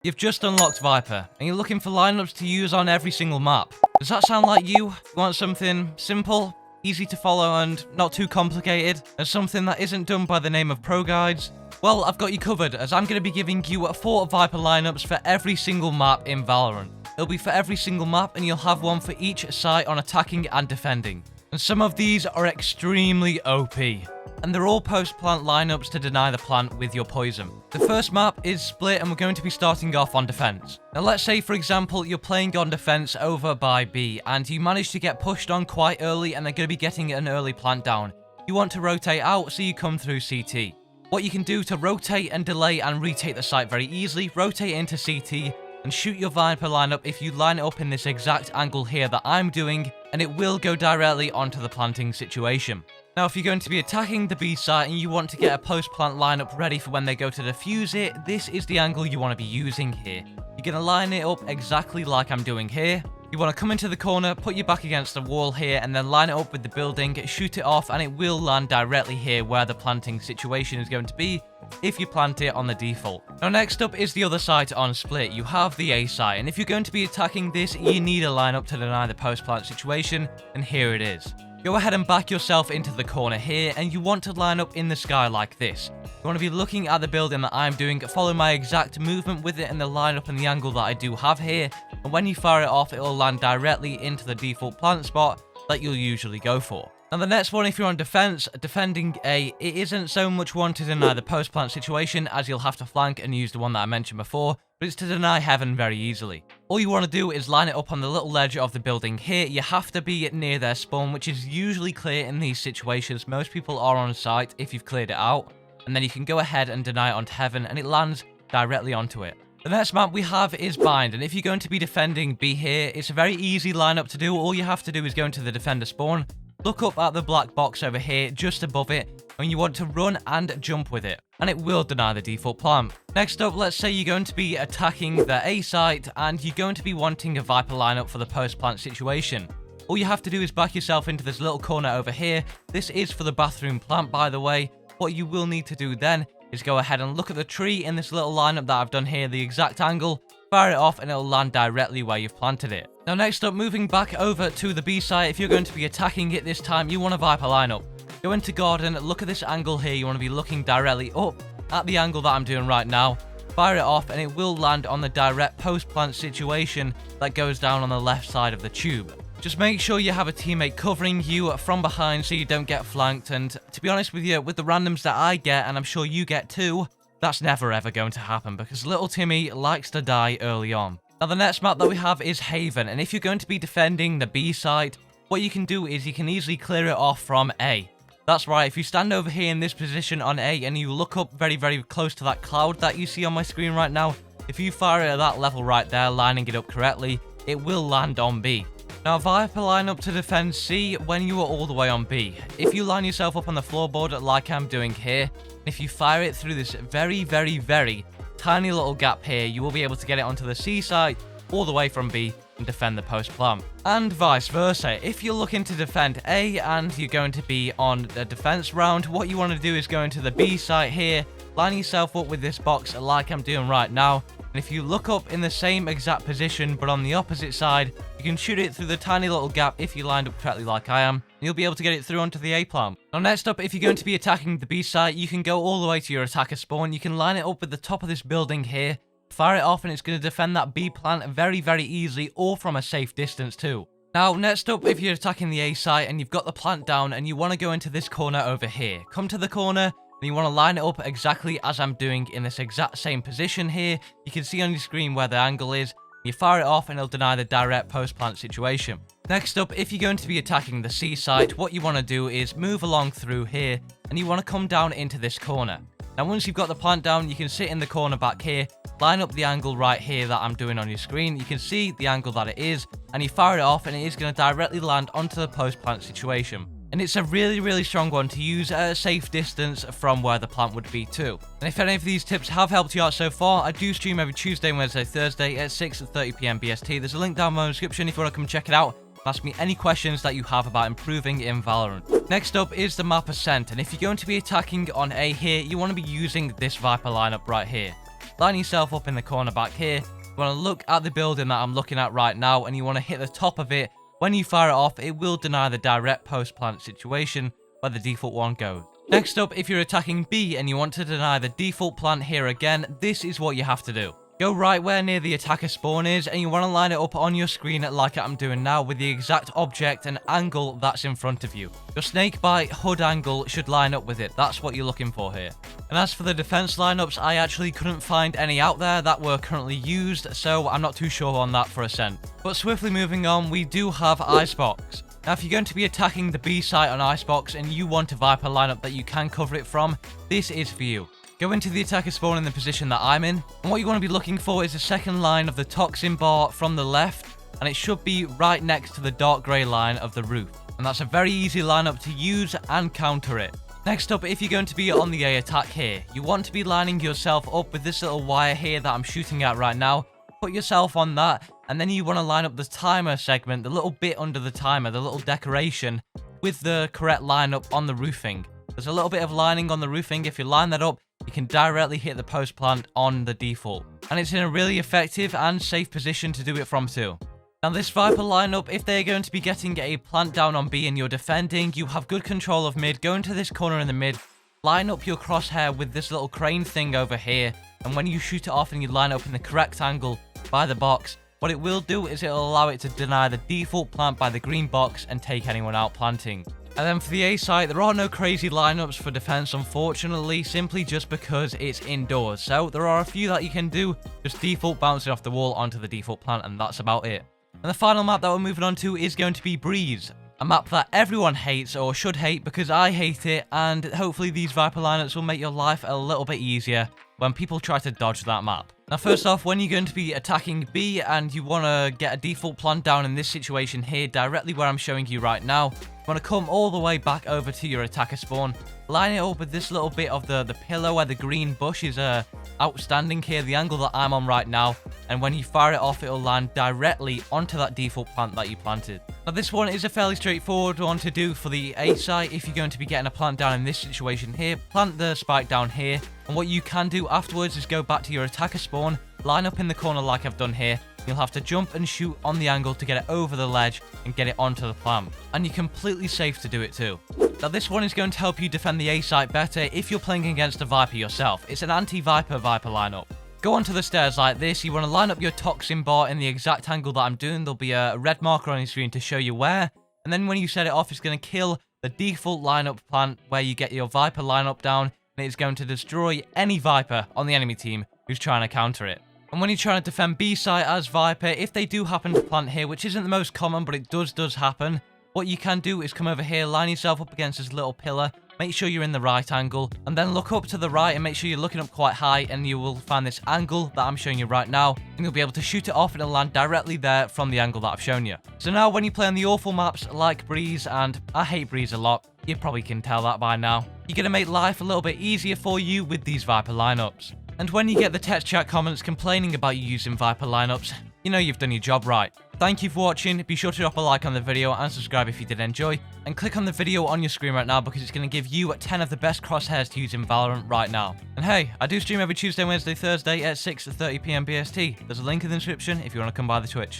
You've just unlocked Viper, and you're looking for lineups to use on every single map. Does that sound like you? You want something simple, easy to follow, and not too complicated, and something that isn't done by the name of pro guides? Well, I've got you covered, as I'm going to be giving you 4 Viper lineups for every single map in Valorant. It'll be for every single map, and you'll have one for each site on attacking and defending. And some of these are extremely OP. And they're all post-plant lineups to deny the plant with your poison. The first map is split, and we're going to be starting off on defense. Now let's say, for example, you're playing on defense over by B, and you manage to get pushed on quite early, and they're going to be getting an early plant down. You want to rotate out, so you come through CT. What you can do to rotate and delay and retake the site very easily, rotate into CT, and shoot your Viper lineup if you line it up in this exact angle here that I'm doing, and it will go directly onto the planting situation. Now, if you're going to be attacking the B site and you want to get a post-plant lineup ready for when they go to defuse it, this is the angle you want to be using here. You're going to line it up exactly like I'm doing here. You want to come into the corner, put your back against the wall here, and then line it up with the building, shoot it off, and it will land directly here where the planting situation is going to be if you plant it on the default. Now, next up is the other site on split. You have the A site, and if you're going to be attacking this, you need a lineup to deny the post-plant situation, and here it is. Go ahead and back yourself into the corner here, and you want to line up in the sky like this. You want to be looking at the building that I'm doing, follow my exact movement with it and the lineup and the angle that I do have here, and when you fire it off, it will land directly into the default plant spot that you'll usually go for. Now the next one, if you're on defense, defending A, it isn't so much one to deny the post-plant situation, as you'll have to flank and use the one that I mentioned before, but it's to deny heaven very easily. All you want to do is line it up on the little ledge of the building here. You have to be near their spawn, which is usually clear in these situations. Most people are on site if you've cleared it out, and then you can go ahead and deny it onto heaven, and it lands directly onto it. The next map we have is Bind, and if you're going to be defending B here, it's a very easy lineup to do. All you have to do is go into the defender spawn, look up at the black box over here just above it, and you want to run and jump with it, and it will deny the default plant. Next up, let's say you're going to be attacking the A site, and you're going to be wanting a Viper lineup for the post-plant situation. All you have to do is back yourself into this little corner over here. This is for the bathroom plant, by the way. What you will need to do then is go ahead and look at the tree in this little lineup that I've done here, the exact angle, fire it off, and it'll land directly where you've planted it. Now next up, moving back over to the B site, if you're going to be attacking it this time, you want a Viper lineup. Go into garden, look at this angle here, you want to be looking directly up at the angle that I'm doing right now, fire it off, and it will land on the direct post-plant situation that goes down on the left side of the tube. Just make sure you have a teammate covering you from behind so you don't get flanked, and to be honest with you, with the randoms that I get, and I'm sure you get too, that's never ever going to happen because little Timmy likes to die early on. Now the next map that we have is Haven, and if you're going to be defending the B site, what you can do is you can easily clear it off from A. That's right, if you stand over here in this position on A and you look up very, very close to that cloud that you see on my screen right now, if you fire it at that level right there, lining it up correctly, it will land on B. Now, Viper line up to defend C when you are all the way on B. If you line yourself up on the floorboard like I'm doing here, if you fire it through this very, very, very tiny little gap here, you will be able to get it onto the C site all the way from B and defend the post plant. And vice versa, if you're looking to defend A and you're going to be on the defense round, what you want to do is go into the B site here, line yourself up with this box like I'm doing right now, and if you look up in the same exact position but on the opposite side, you can shoot it through the tiny little gap if you lined up correctly like I am, and you'll be able to get it through onto the A plant. Now next up, if you're going to be attacking the B site, you can go all the way to your attacker spawn, you can line it up with the top of this building here, fire it off, and it's going to defend that B plant very, very easily, or from a safe distance too. Now, next up, if you're attacking the A site and you've got the plant down and you want to go into this corner over here, come to the corner and you want to line it up exactly as I'm doing in this exact same position here. You can see on your screen where the angle is. You fire it off and it'll deny the direct post-plant situation. Next up, if you're going to be attacking the C site, what you want to do is move along through here and you want to come down into this corner. Now, once you've got the plant down, you can sit in the corner back here, line up the angle right here that I'm doing on your screen. You can see the angle that it is, and you fire it off and it is going to directly land onto the post-plant situation. And it's a really, really strong one to use at a safe distance from where the plant would be too. And if any of these tips have helped you out so far, I do stream every Tuesday, Wednesday, Thursday at 6:30 PM BST. There's a link down below in the description if you want to come check it out. Ask me any questions that you have about improving in Valorant. Next up is the map Ascent, and if you're going to be attacking on A here, you want to be using this Viper lineup right here. line yourself up in the corner back here. You want to look at the building that I'm looking at right now, and you want to hit the top of it. When you fire it off, it will deny the direct post-plant situation where the default one goes. Next up, if you're attacking B and you want to deny the default plant here again, this is what you have to do. Go right where near the attacker spawn is, and you want to line it up on your screen like I'm doing now with the exact object and angle that's in front of you. Your snakebite HUD angle should line up with it. That's what you're looking for here. And as for the defense lineups, I actually couldn't find any out there that were currently used, so I'm not too sure on that for Ascent. But swiftly moving on, we do have Icebox. Now, if you're going to be attacking the B site on Icebox and you want a Viper lineup that you can cover it from, this is for you. Go into the attacker spawn in the position that I'm in, and what you want to be looking for is the second line of the toxin bar from the left, and it should be right next to the dark grey line of the roof. And that's a very easy lineup to use and counter it. Next up, if you're going to be on the A attack here, you want to be lining yourself up with this little wire here that I'm shooting at right now. Put yourself on that, and then you want to line up the timer segment, the little bit under the timer, the little decoration, with the correct lineup on the roofing. There's a little bit of lining on the roofing. If you line that up, you can directly hit the post plant on the default. And it's in a really effective and safe position to do it from too. Now this Viper lineup, if they're going to be getting a plant down on B and you're defending, you have good control of mid. Go into this corner in the mid, line up your crosshair with this little crane thing over here, and when you shoot it off and you line up in the correct angle by the box, what it will do is it'll allow it to deny the default plant by the green box and take anyone out planting. And then for the A site, there are no crazy lineups for defense, unfortunately, simply just because it's indoors. So there are a few that you can do, just default bouncing off the wall onto the default plant, and that's about it. And the final map that we're moving on to is going to be Breeze, a map that everyone hates or should hate because I hate it, and hopefully these Viper lineups will make your life a little bit easier when people try to dodge that map. Now first off, when you're going to be attacking B and you want to get a default plant down in this situation here, directly where I'm showing you right now, you want to come all the way back over to your attacker spawn, line it up with this little bit of the pillar where the green bush is outstanding here, the angle that I'm on right now, and when you fire it off, it'll land directly onto that default plant that you planted. Now this one is a fairly straightforward one to do for the A site. If you're going to be getting a plant down in this situation here, plant the spike down here, and what you can do afterwards is go back to your attacker spawn, line up in the corner like I've done here. You'll have to jump and shoot on the angle to get it over the ledge and get it onto the plant. And you're completely safe to do it too. Now this one is going to help you defend the A site better if you're playing against a Viper yourself. It's an anti-Viper lineup. Go onto the stairs like this. You want to line up your toxin bar in the exact angle that I'm doing. There'll be a red marker on your screen to show you where. And then when you set it off, it's going to kill the default lineup plant where you get your Viper lineup down. And it's going to destroy any Viper on the enemy team who's trying to counter it. And when you're trying to defend B site as Viper, if they do happen to plant here, which isn't the most common, but it does happen, what you can do is come over here, line yourself up against this little pillar, make sure you're in the right angle, and then look up to the right and make sure you're looking up quite high, and you will find this angle that I'm showing you right now, and you'll be able to shoot it off and it'll land directly there from the angle that I've shown you. So now when you play on the awful maps like Breeze, and I hate Breeze a lot, you probably can tell that by now, you're going to make life a little bit easier for you with these Viper lineups. And when you get the text chat comments complaining about you using Viper lineups, you know you've done your job right. Thank you for watching. Be sure to drop a like on the video and subscribe if you did enjoy. And click on the video on your screen right now because it's going to give you 10 of the best crosshairs to use in Valorant right now. And hey, I do stream every Tuesday, Wednesday, Thursday at 6:30 PM BST. There's a link in the description if you want to come by the Twitch.